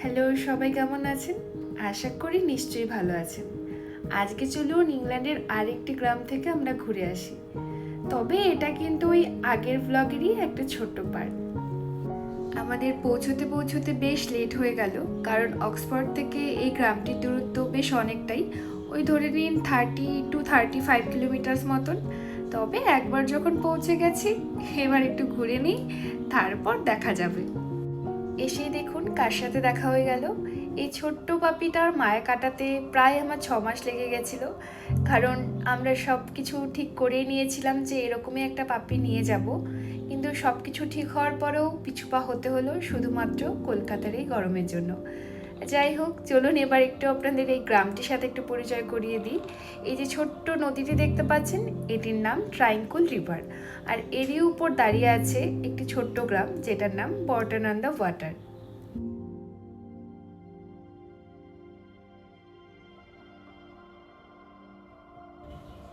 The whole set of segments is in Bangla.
হ্যালো, সবাই কেমন আছেন? আশা করি নিশ্চয়ই ভালো আছেন। আজকে চলুন ইংল্যান্ডের আরেকটি গ্রাম থেকে আমরা ঘুরে আসি। তবে এটা কিন্তু ওই আগের ব্লগেরই একটা ছোট্ট পার্ট। আমাদের পৌঁছতে পৌঁছতে বেশ লেট হয়ে গেল, কারণ অক্সফোর্ড থেকে এই গ্রামটির দূরত্ব বেশ অনেকটাই, ওই ধরে নিন 30 to 35 কিলোমিটার মতন। তবে একবার যখন পৌঁছে গেছি, এবার একটু ঘুরে নিই, তারপর দেখা যাবে। এসেই দেখুন কার সাথে দেখা হয়ে গেল। এই ছোট্ট পাপিটার মায়া কাটাতে প্রায় আমার 6 মাস লেগে গেছিলো, কারণ আমরা সব কিছু ঠিক করেই নিয়েছিলাম যে এরকমই একটা পাপি নিয়ে যাব। কিন্তু সব কিছু ঠিক হওয়ার পরেও পিছুপা হতে হলো শুধুমাত্র কলকাতার এই গরমের জন্য। যাই হোক, চলুন এবার একটু আপনাদের এই গ্রামটির সাথে একটু পরিচয় করিয়ে দিই। এই যে ছোট্ট নদীটি দেখতে পাচ্ছেন, এটির নাম ট্রাইঙ্কুল রিভার, আর এরই উপর দাঁড়িয়ে আছে একটি ছোট্ট গ্রাম যেটার নাম বর্টন অন দ্য ওয়াটার।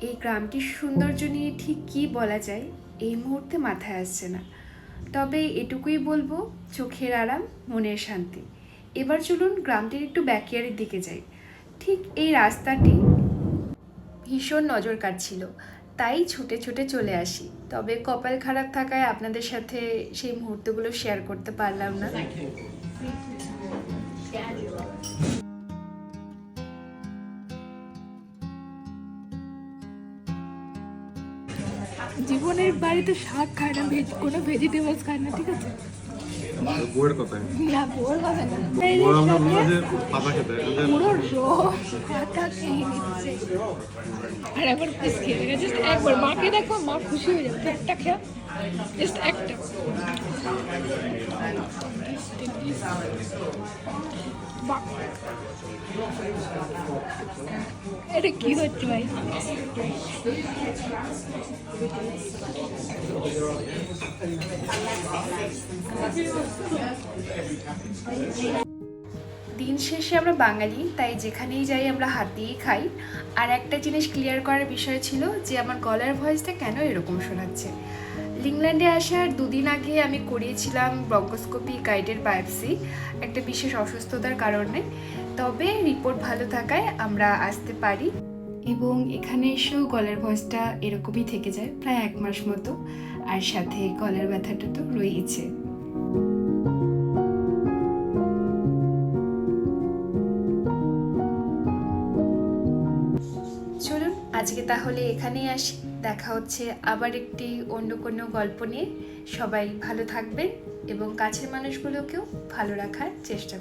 এই গ্রামটির সৌন্দর্য নিয়ে ঠিক কী বলা যায় এই মুহূর্তে মাথায় আসছে না, তবে এটুকুই বলবো, চোখের আরাম, মনের শান্তি। এবার চলুন গ্রামটির একটু ব্যাকয়ার্ডের দিকে যাই। ঠিক এই রাস্তাটি ভীষণ নজর কাটছিল, তাই ছুটে ছুটে চলে আসি। তবে কপাল খারাপ থাকায় আপনাদের সাথে সেই মুহূর্তগুলো শেয়ার করতে পারলাম না। জীবনের বাড়িতে শাক খায় না, কোনো ভেজিটেবলস খায় না, ঠিক আছে? বউয়ের কথায় না, বউর কথা না, বউ আমরা বললো যে পাতা খেতে পুরো পাতা খেয়ে নিচ্ছে। আর একবার পিস খেয়ে দেখে, জাস্ট একবার মাকে দেখো, মা খুশি হয়ে যাবে। একটা খেয়া, জাস্ট একটা। বাহ, এটা কি হচ্ছে ভাই? দিন শেষে আমরা বাঙালি, তাই যেখানেই যাই আমরা হাত দিয়েই খাই। আর একটা জিনিস ক্লিয়ার করার বিষয় ছিল যে আমার গলার ভয়েসটা কেন এরকম শোনাচ্ছে। ইংল্যান্ডে আসার 2 দিন আগে আমি করিয়েছিলাম ব্রঙ্কোস্কোপি গাইডের বায়োপসি একটা বিশেষ অসুস্থতার কারণে। তবে রিপোর্ট ভালো থাকায় আমরা আসতে পারি, এবং এখানে এসেও গলার ভয়েসটা এরকমই থেকে যায় প্রায় 1 মাস মতো। আর সাথে গলার ব্যথাটা তো রয়েইছে। চলুন আজকে তাহলে এখানেই আসি, দেখা হচ্ছে আবার একটি অন্য কোনো গল্প নিয়ে। সবাই ভালো থাকবেন এবং কাছের মানুষগুলোকেও ভালো রাখার চেষ্টা করবেন।